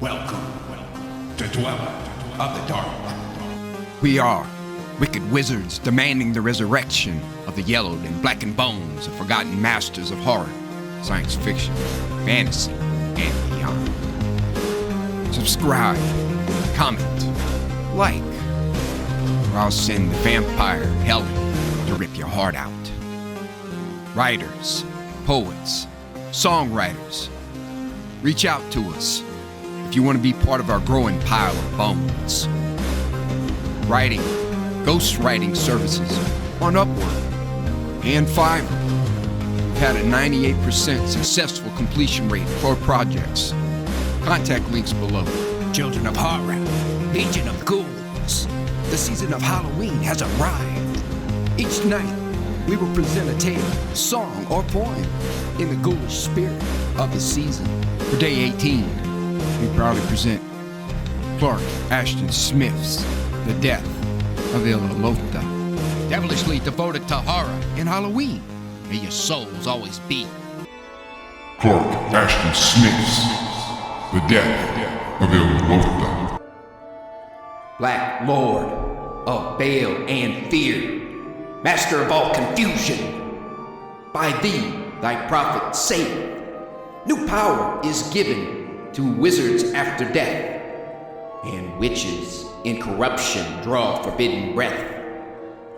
Welcome to Dweller of the Dark. We are wicked wizards demanding the resurrection of the yellowed and blackened bones of forgotten masters of horror, science fiction, fantasy, and beyond. Subscribe, comment, like, or I'll send the vampire Helen to rip your heart out. Writers, poets, songwriters, reach out to us if you want to be part of our growing pile of bones. Writing, ghostwriting services on Upwork and Fiverr. We've had a 98% successful completion rate for projects. Contact links below. Children of Horror, Legion of Ghouls, the season of Halloween has arrived. Each night, we will present a tale, song, or poem in the ghoulish spirit of the season. For day 18, we proudly present Clark Ashton Smith's The Death of Ilalotha. Devilishly devoted to horror and Halloween, may your souls always be. Clark Ashton Smith's The Death of Ilalotha. Black Lord of bale and fear, master of all confusion, by thee thy prophet saith, new power is given to wizards after death, and witches in corruption draw forbidden breath,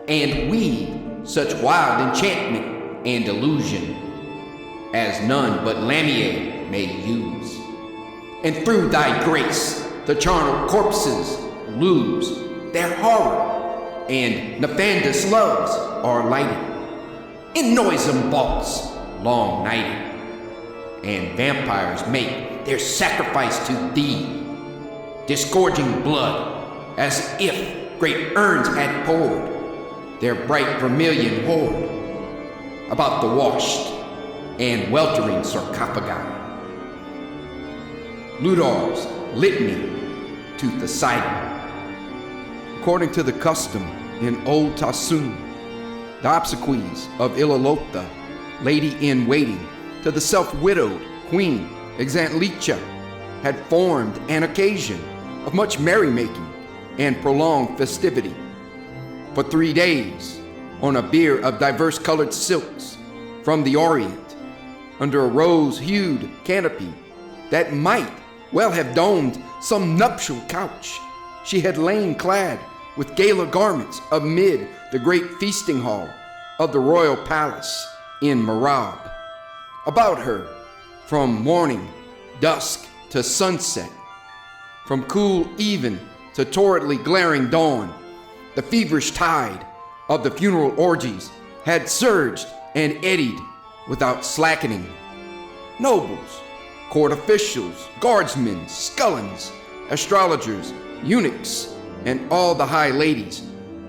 and weave such wild enchantment and illusion as none but Lamier may use. And through thy grace the charnel corpses lose their horror, and nefandous loves are lighted in noisome vaults long nighted, and vampires make their sacrifice to thee, disgorging blood as if great urns had poured their bright vermilion hoard about the washed and weltering sarcophagi. Ludor's litany to Poseidon. According to the custom in Old Tassoon, the obsequies of Ilalotha, lady-in-waiting to the self-widowed Queen Xantlicha, had formed an occasion of much merrymaking and prolonged festivity. For 3 days, on a bier of diverse colored silks from the Orient, under a rose-hued canopy that might well have domed some nuptial couch, she had lain clad with gala garments amid the great feasting hall of the royal palace in Marab. About her, from morning, dusk to sunset, from cool even to torridly glaring dawn, the feverish tide of the funeral orgies had surged and eddied without slackening. Nobles, court officials, guardsmen, scullins, astrologers, eunuchs, and all the high ladies,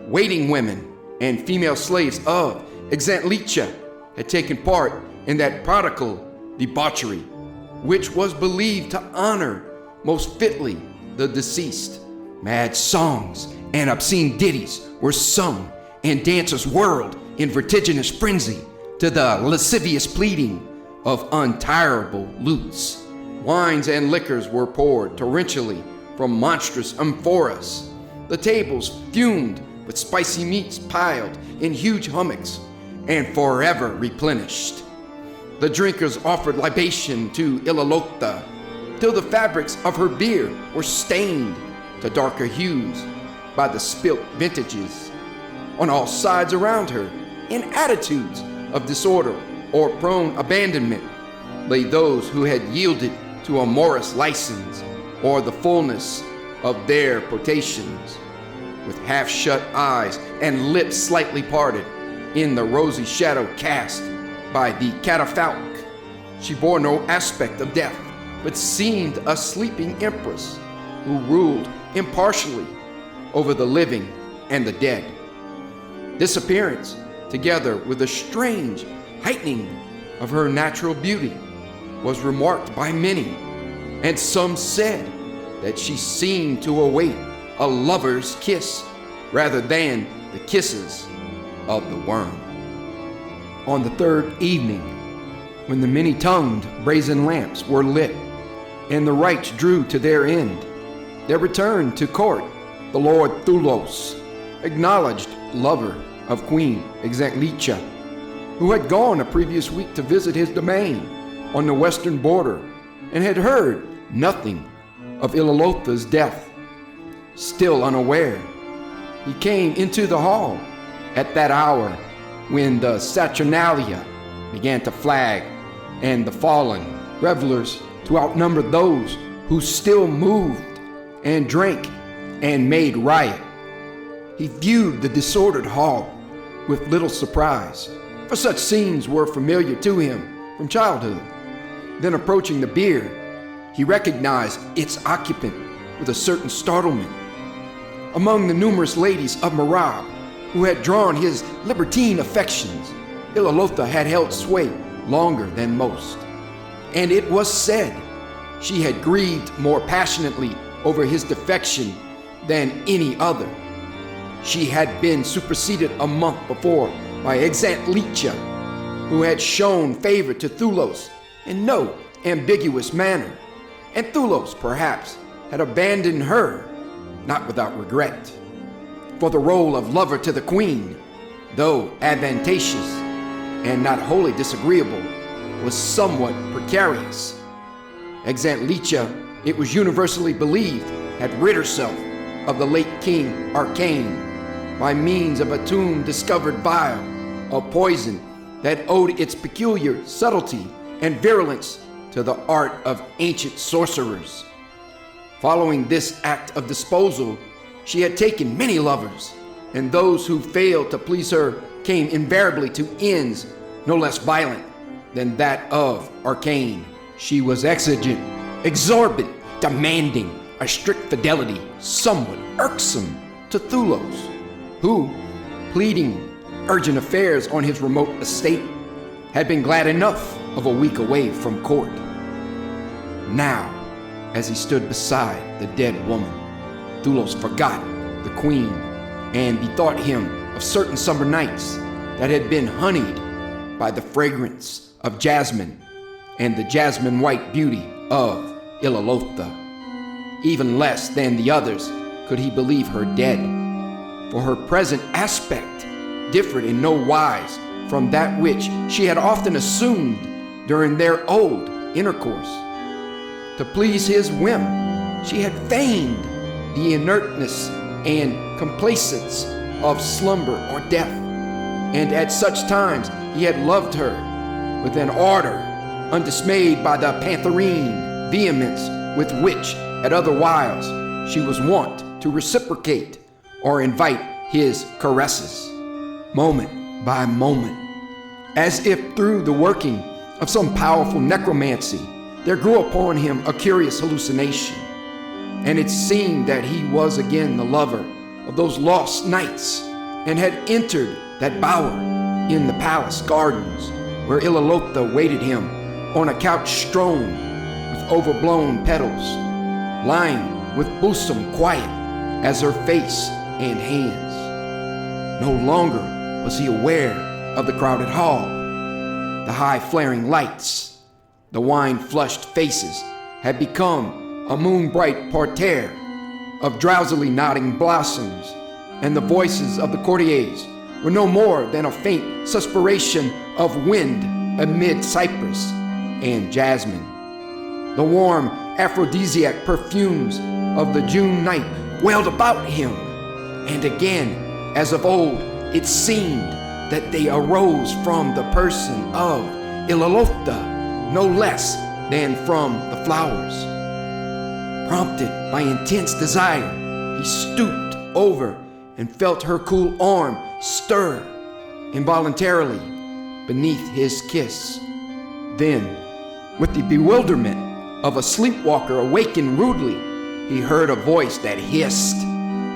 waiting women, and female slaves of Xantlicha had taken part in that prodigal debauchery, which was believed to honor most fitly the deceased. Mad songs and obscene ditties were sung, and dancers whirled in vertiginous frenzy to the lascivious pleading of untirable lutes. Wines and liquors were poured torrentially from monstrous amphoras. The tables fumed with spicy meats piled in huge hummocks and forever replenished. The drinkers offered libation to Ilalotha till the fabrics of her beer were stained to darker hues by the spilt vintages. On all sides around her, in attitudes of disorder or prone abandonment, lay those who had yielded to amorous license or the fullness of their potations, with half-shut eyes and lips slightly parted in the rosy shadow cast by the catafalque. She bore no aspect of death, but seemed a sleeping empress who ruled impartially over the living and the dead. This appearance, together with a strange heightening of her natural beauty, was remarked by many, and some said that she seemed to await a lover's kiss rather than the kisses of the worm. On the third evening, when the many-tongued brazen lamps were lit and the rites drew to their end. There returned to court the Lord Thulos, acknowledged lover of Queen Xantlicha, who had gone a previous week to visit his domain on the western border and had heard nothing of Ilalotha's death. Still unaware, he came into the hall at that hour when the Saturnalia began to flag and the fallen revelers to outnumber those who still moved and drank and made riot. He viewed the disordered hall with little surprise, for such scenes were familiar to him from childhood. Then approaching the bier, he recognized its occupant with a certain startlement. Among the numerous ladies of Marab who had drawn his libertine affections, Ilalotha had held sway longer than most, and it was said she had grieved more passionately over his defection than any other. She had been superseded a month before by Xantlicha, who had shown favor to Thulos in no ambiguous manner, and Thulos perhaps had abandoned her, not without regret. For the role of lover to the queen, though advantageous and not wholly disagreeable, was somewhat precarious. Xantlicha, it was universally believed, had rid herself of the late King Arcane by means of a tomb discovered vial of poison that owed its peculiar subtlety and virulence to the art of ancient sorcerers. Following this act of disposal, she had taken many lovers, and those who failed to please her came invariably to ends no less violent than that of Arcane. She was exigent, exorbitant, demanding a strict fidelity somewhat irksome to Thulos, who, pleading urgent affairs on his remote estate, had been glad enough of a week away from court. Now, as he stood beside the dead woman, Thulos forgot the queen and bethought him of certain summer nights that had been honeyed by the fragrance of jasmine and the jasmine-white beauty of Ilalotha. Even less than the others could he believe her dead, for her present aspect differed in no wise from that which she had often assumed during their old intercourse. To please his whim, she had feigned the inertness and complacence of slumber or death, and at such times he had loved her with an ardor undismayed by the pantherine vehemence with which, at other whiles, she was wont to reciprocate or invite his caresses, moment by moment, as if through the working of some powerful necromancy there grew upon him a curious hallucination, and it seemed that he was again the lover of those lost nights and had entered that bower in the palace gardens where Ilalotha waited him on a couch strewn with overblown petals, lying with bosom quiet as her face and hands. No longer was he aware of the crowded hall, the high flaring lights. The wine-flushed faces had become a moon-bright parterre of drowsily nodding blossoms, and the voices of the courtiers were no more than a faint suspiration of wind amid cypress and jasmine. The warm aphrodisiac perfumes of the June night wailed about him, and again, as of old, it seemed that they arose from the person of Ilalotha, no less than from the flowers. Prompted by intense desire, he stooped over and felt her cool arm stir involuntarily beneath his kiss. Then, with the bewilderment of a sleepwalker awakened rudely, he heard a voice that hissed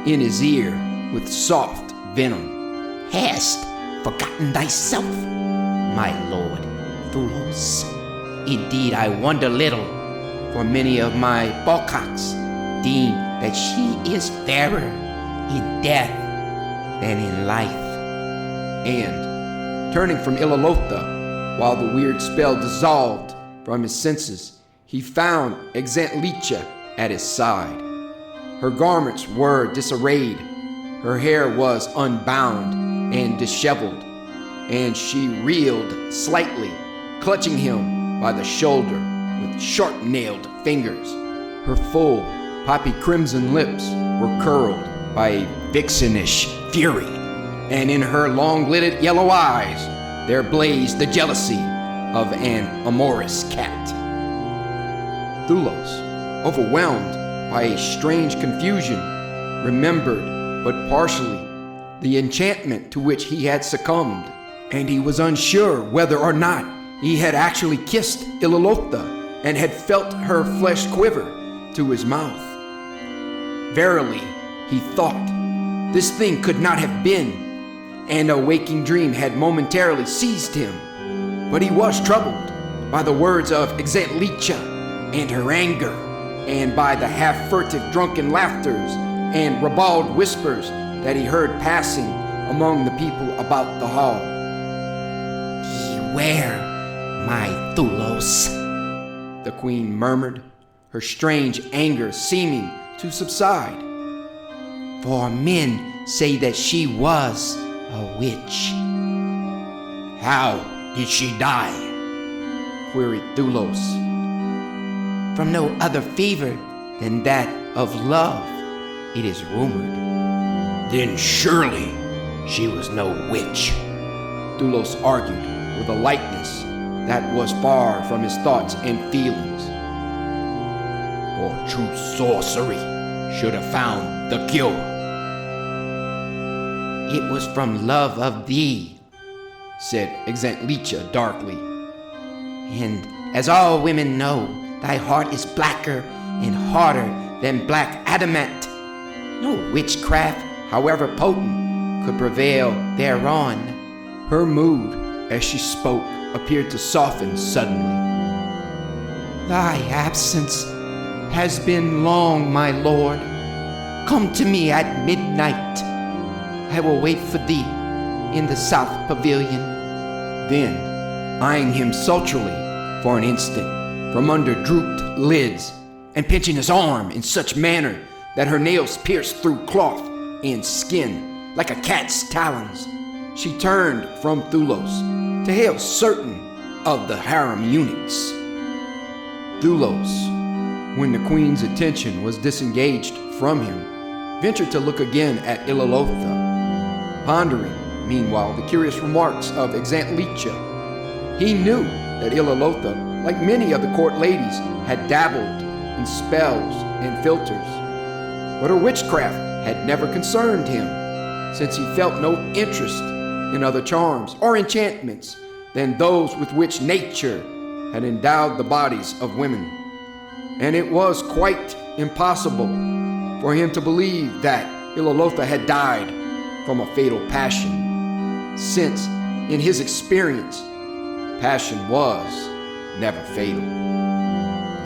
in his ear with soft venom. Hast forgotten thyself, my lord Thulos? Indeed, I wonder little, for many of my Balkocks deem that she is fairer in death than in life. And, turning from Ilalotha, while the weird spell dissolved from his senses, he found Xantlicha at his side. Her garments were disarrayed, her hair was unbound and disheveled, and she reeled slightly, clutching him by the shoulder with sharp-nailed fingers. Her full, poppy crimson lips were curled by a vixenish fury, and in her long-lidded yellow eyes there blazed the jealousy of an amorous cat. Thulos, overwhelmed by a strange confusion, remembered but partially the enchantment to which he had succumbed, and he was unsure whether or not he had actually kissed Ilalotha and had felt her flesh quiver to his mouth. Verily, he thought, this thing could not have been, and a waking dream had momentarily seized him. But he was troubled by the words of Xantlicha and her anger, and by the half-furtive drunken laughters and ribald whispers that he heard passing among the people about the hall. Beware, my Thulos, the queen murmured, her strange anger seeming to subside. For men say that she was a witch. How did she die? Queried Thulos. From no other fever than that of love, it is rumored. Then surely she was no witch. Thulos argued with a lightness that was far from his thoughts and feelings. For true sorcery should have found the cure. It was from love of thee, said Xantlicha darkly. And as all women know, thy heart is blacker and harder than black adamant. No witchcraft, however potent, could prevail thereon. Her mood, as she spoke, appeared to soften suddenly. Thy absence has been long, my lord. Come to me at midnight. I will wait for thee in the south pavilion. Then, eyeing him sultrily for an instant from under drooped lids, and pinching his arm in such manner that her nails pierced through cloth and skin like a cat's talons, she turned from Thulos to hail certain of the harem eunuchs. Thulos, when the queen's attention was disengaged from him, ventured to look again at Ilalotha, pondering, meanwhile, the curious remarks of Xantlicha. He knew that Ilalotha, like many of the court ladies, had dabbled in spells and philters, but her witchcraft had never concerned him, since he felt no interest in other charms or enchantments than those with which nature had endowed the bodies of women. And it was quite impossible for him to believe that Ilalotha had died from a fatal passion, since, in his experience, passion was never fatal.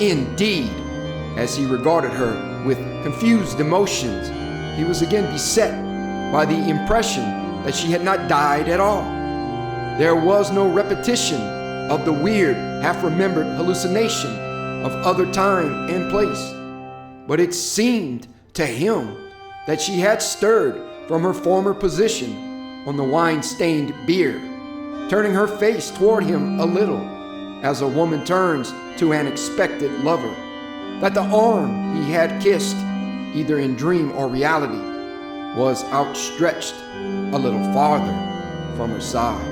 Indeed, as he regarded her with confused emotions, he was again beset by the impression that she had not died at all. There was no repetition of the weird, half-remembered hallucination of other time and place, but it seemed to him that she had stirred from her former position on the wine-stained bier, turning her face toward him a little, as a woman turns to an expected lover, that the arm he had kissed, either in dream or reality, was outstretched a little farther from her side.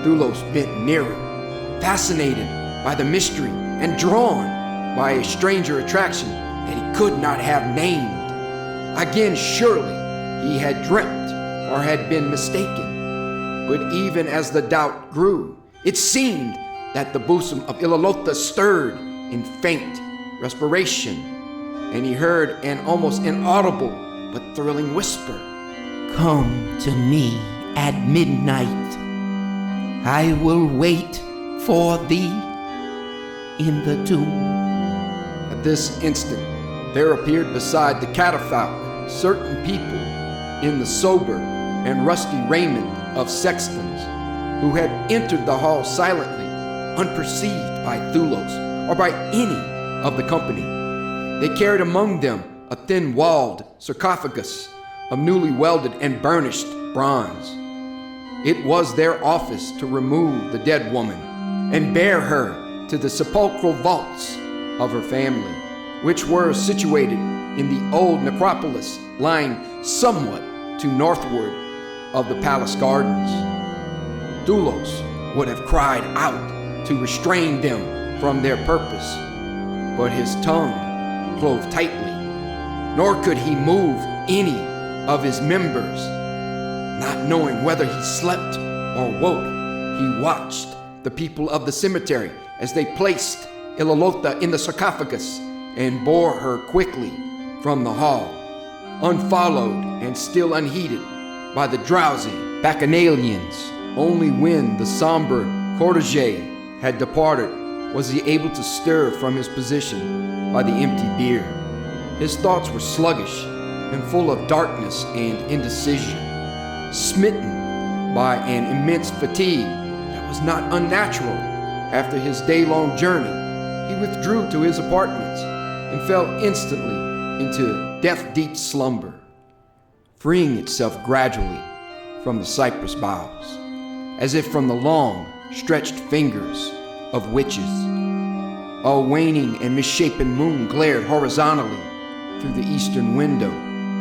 Thulos bent nearer, fascinated by the mystery and drawn by a stranger attraction that he could not have named. Again, surely he had dreamt or had been mistaken. But even as the doubt grew, it seemed that the bosom of Ilalotha stirred in faint respiration, and he heard an almost inaudible but thrilling whisper. Come to me at midnight. I will wait for thee in the tomb. At this instant, there appeared beside the catafalque certain people in the sober and rusty raiment of sextons, who had entered the hall silently, unperceived by Thulos, or by any of the company. They carried among them a thin-walled sarcophagus of newly welded and burnished bronze. It was their office to remove the dead woman and bear her to the sepulchral vaults of her family, which were situated in the old necropolis lying somewhat to northward of the palace gardens. Thulos would have cried out to restrain them from their purpose, but his tongue clove tightly, nor could he move any of his members. Not knowing whether he slept or woke, he watched the people of the cemetery as they placed Ilalotha in the sarcophagus and bore her quickly from the hall, unfollowed and still unheeded by the drowsy bacchanalians. Only when the somber cortege had departed was he able to stir from his position by the empty bier. His thoughts were sluggish and full of darkness and indecision. Smitten by an immense fatigue that was not unnatural after his day-long journey, he withdrew to his apartments and fell instantly into death-deep slumber, freeing itself gradually from the cypress boughs, as if from the long, stretched fingers of witches. A waning and misshapen moon glared horizontally through the eastern window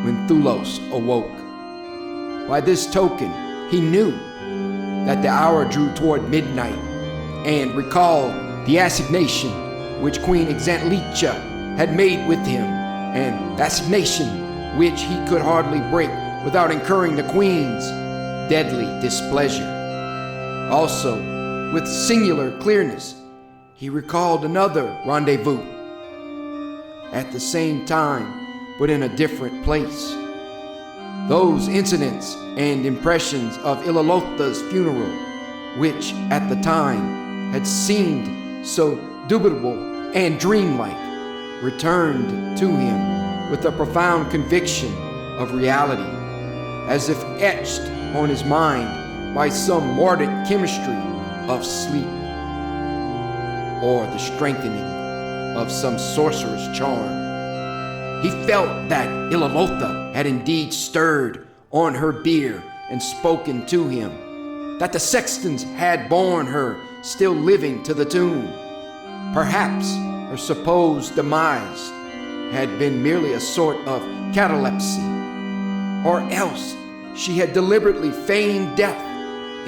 when Thulos awoke. By this token, he knew that the hour drew toward midnight and recalled the assignation which Queen Xantlicha had made with him, an assignation which he could hardly break without incurring the Queen's deadly displeasure. Also, with singular clearness, he recalled another rendezvous at the same time, but in a different place. Those incidents and impressions of Ilalotha's funeral, which at the time had seemed so dubitable and dreamlike, returned to him with a profound conviction of reality, as if etched on his mind by some mordant chemistry of sleep, or the strengthening of some sorcerer's charm. He felt that Ilalotha had indeed stirred on her bier and spoken to him, that the sextons had borne her still living to the tomb. Perhaps her supposed demise had been merely a sort of catalepsy, or else she had deliberately feigned death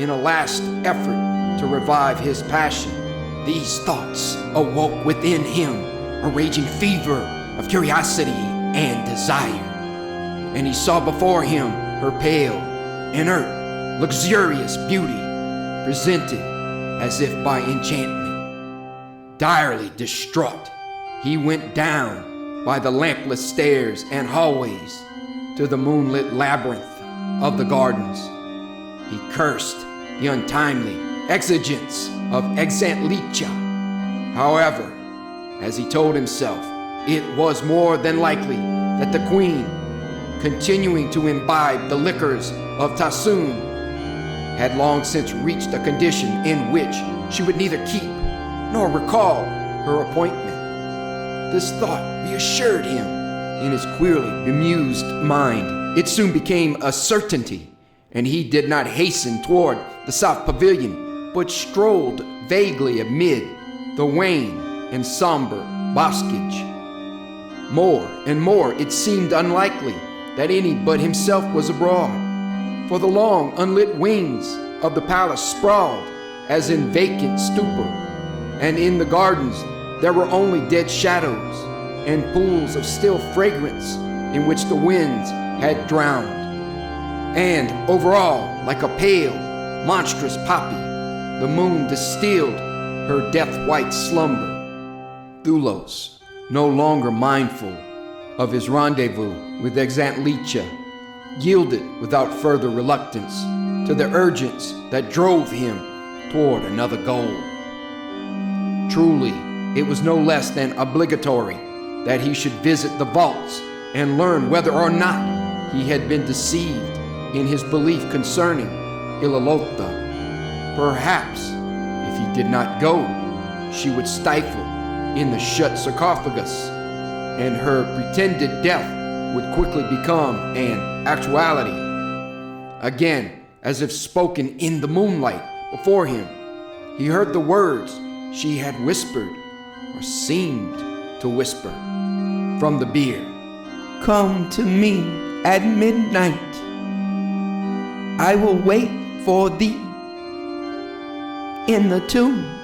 in a last effort to revive his passion. These thoughts awoke within him a raging fever of curiosity and desire, and he saw before him her pale, inert, luxurious beauty, presented as if by enchantment. Direly distraught, he went down by the lampless stairs and hallways to the moonlit labyrinth of the gardens. He cursed the untimely exigence of Xantlicha. However, as he told himself, it was more than likely that the Queen, continuing to imbibe the liquors of Tassoon, had long since reached a condition in which she would neither keep nor recall her appointment. This thought reassured him in his queerly bemused mind. It soon became a certainty, and he did not hasten toward the south pavilion, but strolled vaguely amid the wan and somber boscage. More and more it seemed unlikely that any but himself was abroad, for the long unlit wings of the palace sprawled as in vacant stupor, and in the gardens there were only dead shadows and pools of still fragrance in which the winds had drowned. And overall, like a pale, monstrous poppy, the moon distilled her death-white slumber. Thulos, no longer mindful of his rendezvous with Xantlicha, yielded without further reluctance to the urgence that drove him toward another goal. Truly, it was no less than obligatory that he should visit the vaults and learn whether or not he had been deceived in his belief concerning Ilalotha. Perhaps, if he did not go, she would stifle in the shut sarcophagus, and her pretended death would quickly become an actuality. Again, as if spoken in the moonlight before him, he heard the words she had whispered, or seemed to whisper, from the bier. Come to me at midnight. I will wait for thee in the tomb.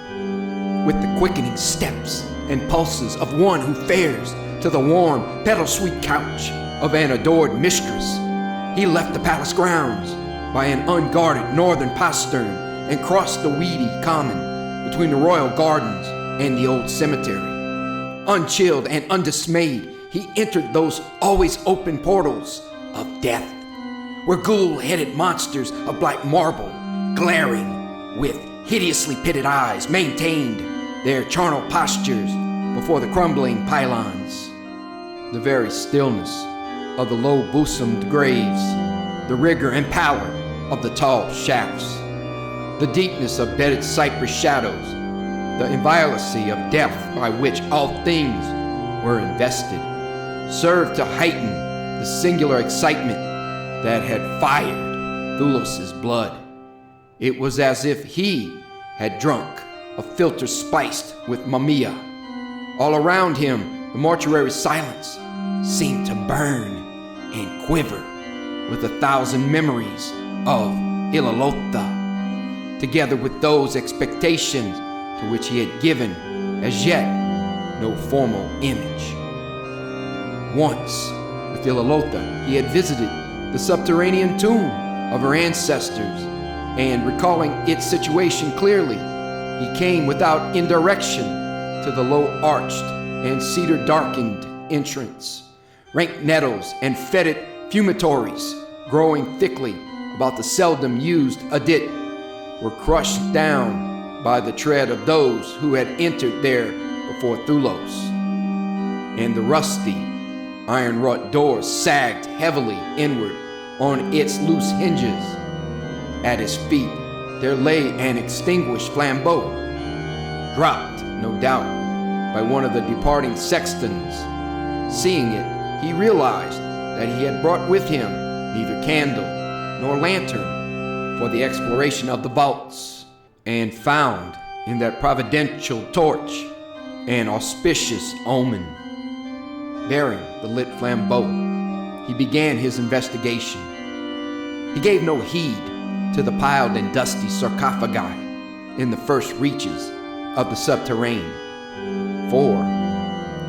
With the quickening steps and pulses of one who fares to the warm, petal-sweet couch of an adored mistress, he left the palace grounds by an unguarded northern postern and crossed the weedy common between the royal gardens and the old cemetery. Unchilled and undismayed, he entered those always open portals of death, where ghoul-headed monsters of black marble, glaring with hideously pitted eyes, maintained their charnel postures before the crumbling pylons. The very stillness of the low bosomed graves, the rigor and pallor of the tall shafts, the deepness of bedded cypress shadows, the inviolacy of death by which all things were invested, served to heighten the singular excitement that had fired Thulos' blood. It was as if he had drunk a filter spiced with mamiya. All around him, the mortuary silence seemed to burn and quiver with 1,000 memories of Ilalotha, together with those expectations to which he had given as yet no formal image. Once, with Ilalotha, he had visited the subterranean tomb of her ancestors, and recalling its situation clearly, he came without indirection to the low-arched and cedar-darkened entrance. Rank nettles and fetid fumitories growing thickly about the seldom-used adit were crushed down by the tread of those who had entered there before Thulos, and the rusty, iron-wrought doors sagged heavily inward on its loose hinges. At his feet there lay an extinguished flambeau, dropped, no doubt, by one of the departing sextons. Seeing it, he realized that he had brought with him neither candle nor lantern for the exploration of the vaults, and found in that providential torch an auspicious omen. Bearing the lit flambeau, he began his investigation. He gave no heed to the piled and dusty sarcophagi in the first reaches of the subterrane, for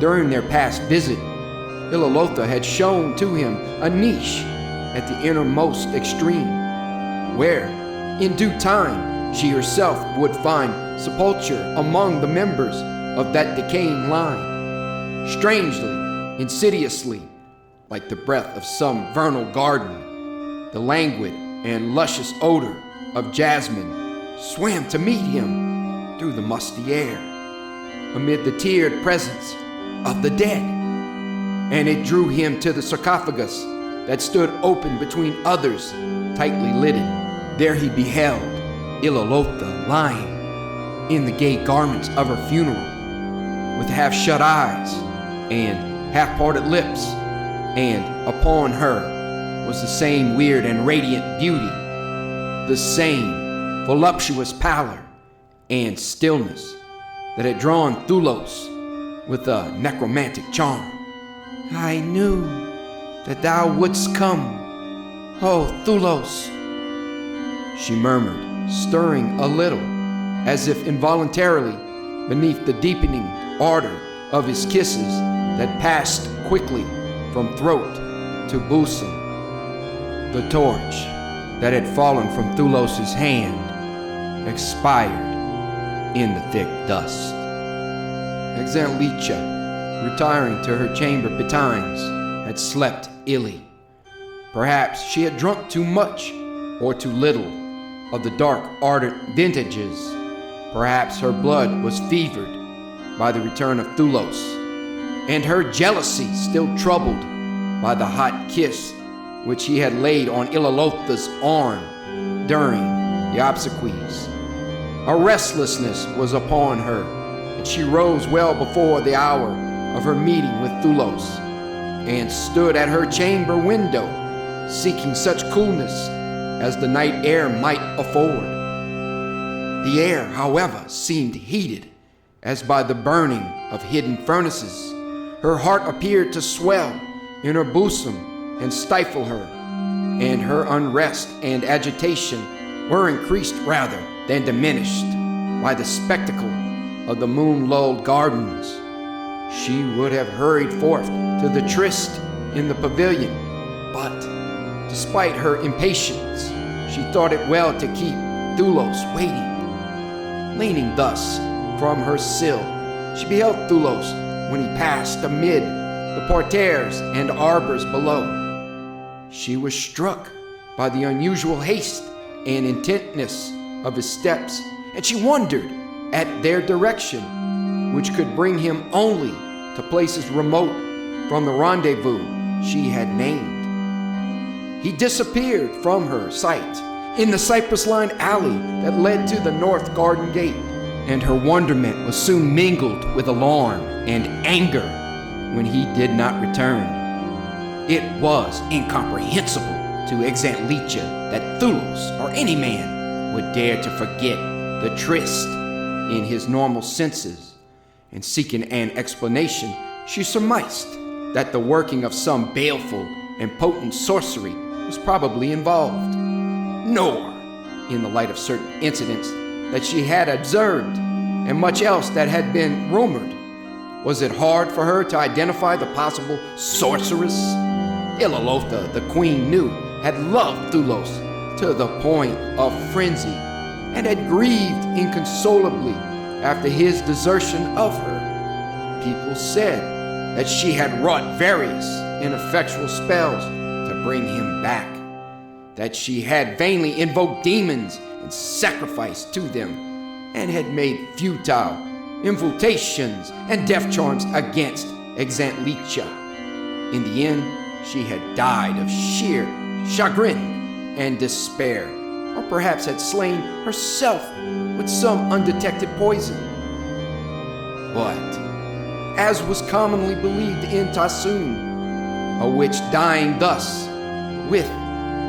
during their past visit, Ilalotha had shown to him a niche at the innermost extreme, where, in due time, she herself would find sepulture among the members of that decaying line. Strangely, insidiously, like the breath of some vernal garden, the languid and luscious odor of jasmine swam to meet him through the musty air, amid the tiered presence of the dead, and it drew him to the sarcophagus that stood open between others, tightly lidded. There he beheld Ilalotha lying in the gay garments of her funeral, with half-shut eyes and half-parted lips, and upon her was the same weird and radiant beauty, the same voluptuous pallor and stillness that had drawn Thulos with a necromantic charm. I knew that thou wouldst come, O Thulos, she murmured, stirring a little, as if involuntarily, beneath the deepening ardor of his kisses that passed quickly from throat to bosom. The torch that had fallen from Thulos' hand expired in the thick dust. Xantlicha, retiring to her chamber betimes, had slept illy. Perhaps she had drunk too much or too little of the dark, ardent vintages. Perhaps her blood was fevered by the return of Thulos, and her jealousy still troubled by the hot kiss which he had laid on Ilalotha's arm during the obsequies. A restlessness was upon her, and that she rose well before the hour of her meeting with Thulos, and stood at her chamber window, seeking such coolness as the night air might afford. The air, however, seemed heated, as by the burning of hidden furnaces. Her heart appeared to swell in her bosom and stifle her, and her unrest and agitation were increased rather than diminished by the spectacle of the moon-lulled gardens. She would have hurried forth to the tryst in the pavilion, but despite her impatience, she thought it well to keep Thulos waiting. Leaning thus from her sill, she beheld Thulos when he passed amid the parterres and arbors below. She was struck by the unusual haste and intentness of his steps, and she wondered at their direction, which could bring him only to places remote from the rendezvous she had named. He disappeared from her sight in the cypress-lined alley that led to the north garden gate, and her wonderment was soon mingled with alarm and anger when he did not return. It was incomprehensible to Xantlicha that Thulos, or any man, would dare to forget the tryst in his normal senses, and seeking an explanation, she surmised that the working of some baleful and potent sorcery was probably involved. Nor, in the light of certain incidents that she had observed, and much else that had been rumored, was it hard for her to identify the possible sorceress. Ilalotha, the queen, knew, had loved Thulos to the point of frenzy, and had grieved inconsolably after his desertion of her. People said that she had wrought various ineffectual spells to bring him back, that she had vainly invoked demons and sacrificed to them, and had made futile invocations and death charms against Xantlicha. In the end, she had died of sheer chagrin and despair, or perhaps had slain herself with some undetected poison. But, as was commonly believed in Tassoon, a witch dying thus, with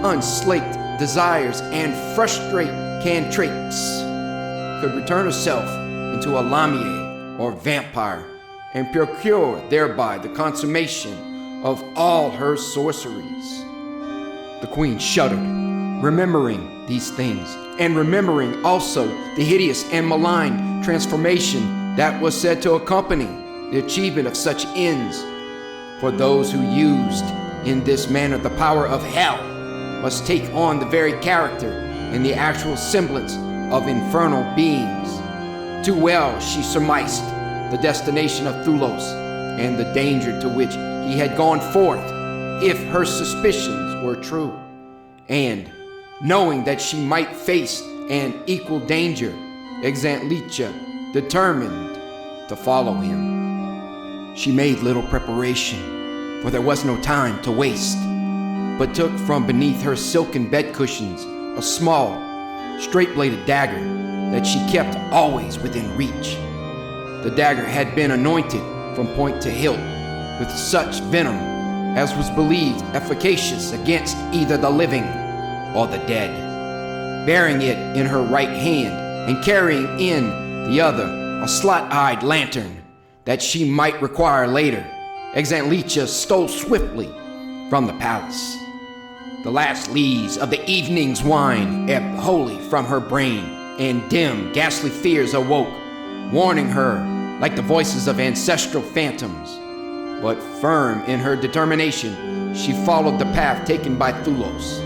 unslaked desires and frustrate cantrips, could return herself into a lamia or vampire, and procure thereby the consummation of all her sorceries. The queen shuddered, remembering these things, and remembering also the hideous and malign transformation that was said to accompany the achievement of such ends. For those who used in this manner the power of hell must take on the very character and the actual semblance of infernal beings. Too well she surmised the destination of Thulos and the danger to which he had gone forth, if her suspicions were true. And, knowing that she might face an equal danger, Xantlicha determined to follow him. She made little preparation, for there was no time to waste, but took from beneath her silken bed cushions a small, straight-bladed dagger that she kept always within reach. The dagger had been anointed from point to hilt with such venom as was believed efficacious against either the living or the dead. Bearing it in her right hand and carrying in the other a slot-eyed lantern that she might require later, Xantlicha stole swiftly from the palace. The last lees of the evening's wine ebbed wholly from her brain, and dim, ghastly fears awoke, warning her like the voices of ancestral phantoms. But firm in her determination, she followed the path taken by Thulos,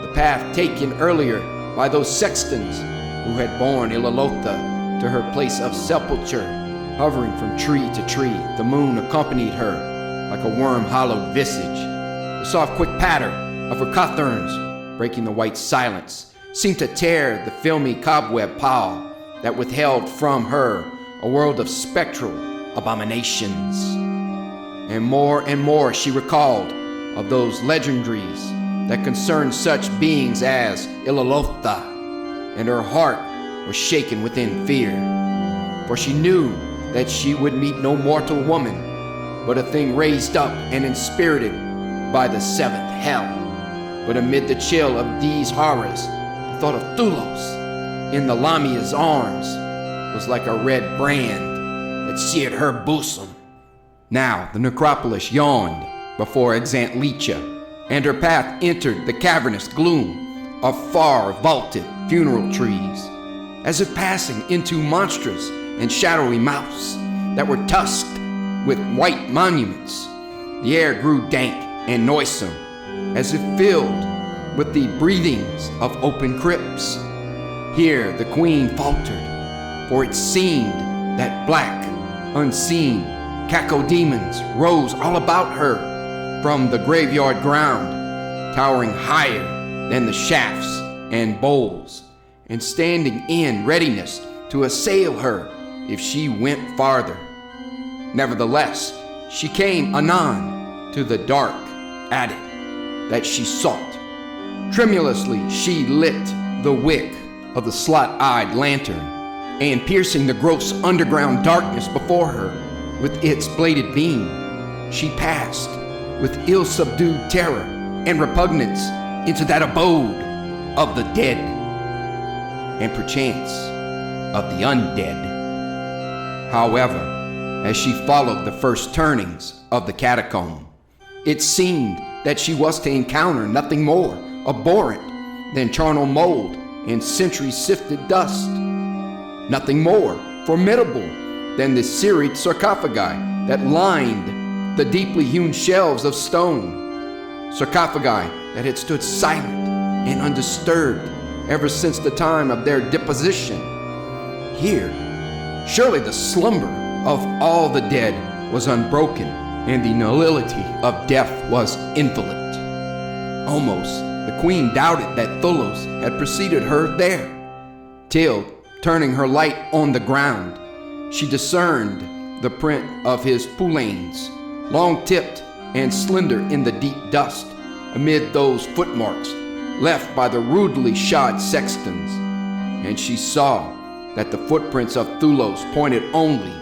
the path taken earlier by those sextons who had borne Ilalotha to her place of sepulture. Hovering from tree to tree, the moon accompanied her like a worm-hollowed visage. The soft, quick patter of her cothurns, breaking the white silence, seemed to tear the filmy cobweb pall that withheld from her a world of spectral abominations. And more she recalled of those legendaries that concerned such beings as Ilalotha, and her heart was shaken within fear, for she knew that she would meet no mortal woman, but a thing raised up and inspirited by the seventh hell. But amid the chill of these horrors, the thought of Thulos in the Lamia's arms was like a red brand that seared her bosom. Now the necropolis yawned before Xantlicha, and her path entered the cavernous gloom of far vaulted funeral trees, as if passing into monstrous and shadowy mouths that were tusked with white monuments. The air grew dank and noisome, as if filled with the breathings of open crypts. Here the queen faltered, for it seemed that black, unseen cacodemons rose all about her from the graveyard ground, towering higher than the shafts and bowls, and standing in readiness to assail her if she went farther. Nevertheless, she came anon to the dark attic that she sought. Tremulously she lit the wick of the slot-eyed lantern, and piercing the gross underground darkness before her with its bladed beam, she passed with ill-subdued terror and repugnance into that abode of the dead, and perchance of the undead. However, as she followed the first turnings of the catacomb, it seemed that she was to encounter nothing more abhorrent than charnel mold and century-sifted dust, nothing more formidable than the serried sarcophagi that lined the deeply hewn shelves of stone, sarcophagi that had stood silent and undisturbed ever since the time of their deposition. Here, surely the slumber of all the dead was unbroken, and the nullity of death was inviolate. Almost the queen doubted that Thulos had preceded her there, till, turning her light on the ground, she discerned the print of his poulaines, long-tipped and slender in the deep dust, amid those footmarks left by the rudely shod sextons, and she saw that the footprints of Thulos pointed only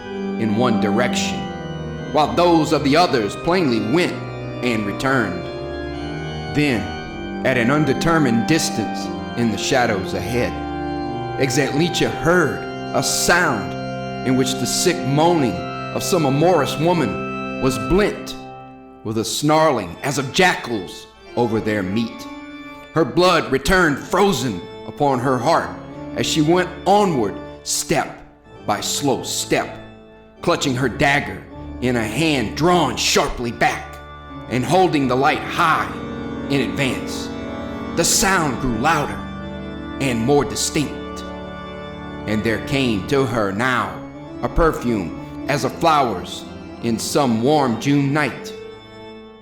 in one direction, while those of the others plainly went and returned. Then, at an undetermined distance in the shadows ahead, Xantlicha heard a sound in which the sick moaning of some amorous woman was blent with a snarling as of jackals over their meat. Her blood returned frozen upon her heart as she went onward step by slow step, clutching her dagger in a hand drawn sharply back and holding the light high in advance. The sound grew louder and more distinct, and there came to her now a perfume as of flowers in some warm June night.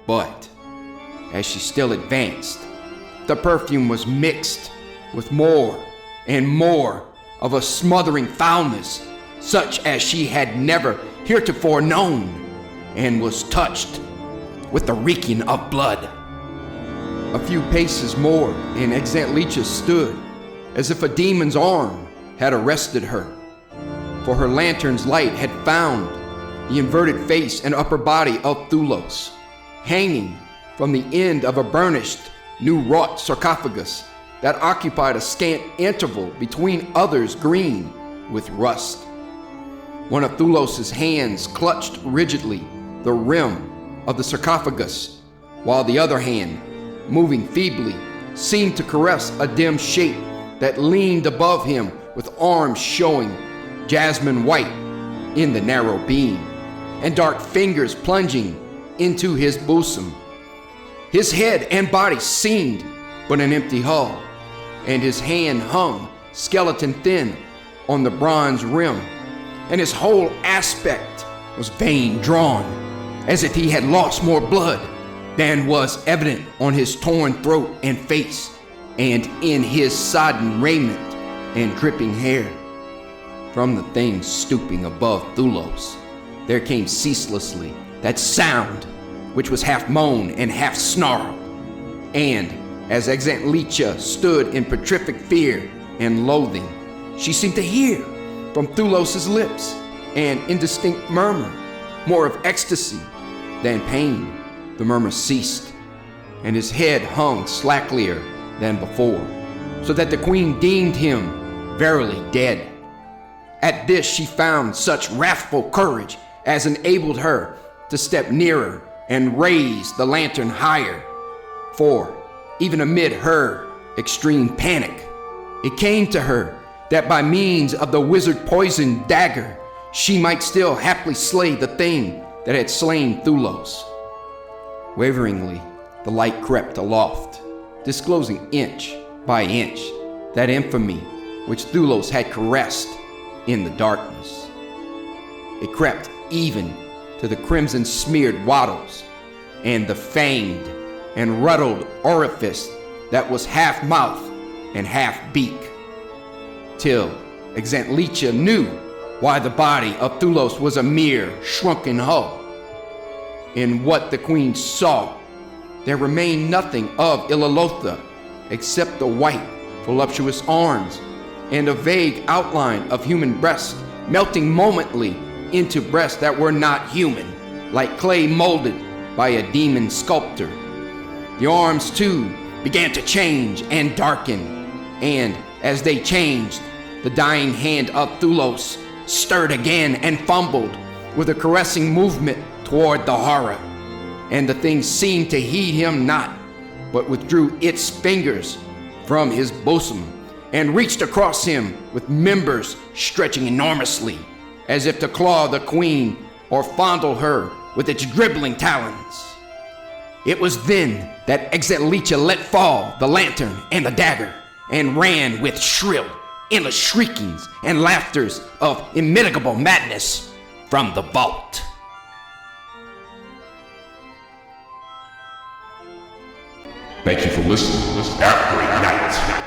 But as she still advanced, the perfume was mixed with more and more of a smothering foulness such as she had never heretofore known, and was touched with the reeking of blood. A few paces more, and Xantlicha stood as if a demon's arm had arrested her, for her lantern's light had found the inverted face and upper body of Thulos, hanging from the end of a burnished, new-wrought sarcophagus that occupied a scant interval between others green with rust. One of Thulos' hands clutched rigidly the rim of the sarcophagus, while the other hand, moving feebly, seemed to caress a dim shape that leaned above him with arms showing jasmine white in the narrow beam, and dark fingers plunging into his bosom. His head and body seemed but an empty hull, and his hand hung skeleton thin on the bronze rim, and his whole aspect was vein-drawn, as if he had lost more blood than was evident on his torn throat and face, and in his sodden raiment and dripping hair. From the thing stooping above Thulos, there came ceaselessly that sound which was half moan and half snarl, and as Xantlicha stood in petrific fear and loathing, she seemed to hear from Thulos' lips an indistinct murmur, more of ecstasy than pain. The murmur ceased, and his head hung slacklier than before, so that the queen deemed him verily dead. At this she found such wrathful courage as enabled her to step nearer and raise the lantern higher, for even amid her extreme panic, it came to her that by means of the wizard-poisoned dagger, she might still haply slay the thing that had slain Thulos. Waveringly, the light crept aloft, disclosing inch by inch that infamy which Thulos had caressed in the darkness. It crept even to the crimson-smeared wattles and the fanged and ruddled orifice that was half mouth and half beak, till Xantlicha knew why the body of Thulos was a mere shrunken hull. In what the queen saw, there remained nothing of Ilalotha except the white, voluptuous arms and a vague outline of human breast melting momently into breasts that were not human, like clay molded by a demon sculptor. The arms, too, began to change and darken, and as they changed, the dying hand of Thulos stirred again and fumbled with a caressing movement toward the horror, and the thing seemed to heed him not, but withdrew its fingers from his bosom and reached across him with members stretching enormously, as if to claw the queen or fondle her with its dribbling talons. It was then that Xantlicha let fall the lantern and the dagger and ran with shrill, endless shriekings and laughters of immitigable madness from the vault. Thank you for listening. Have a great night.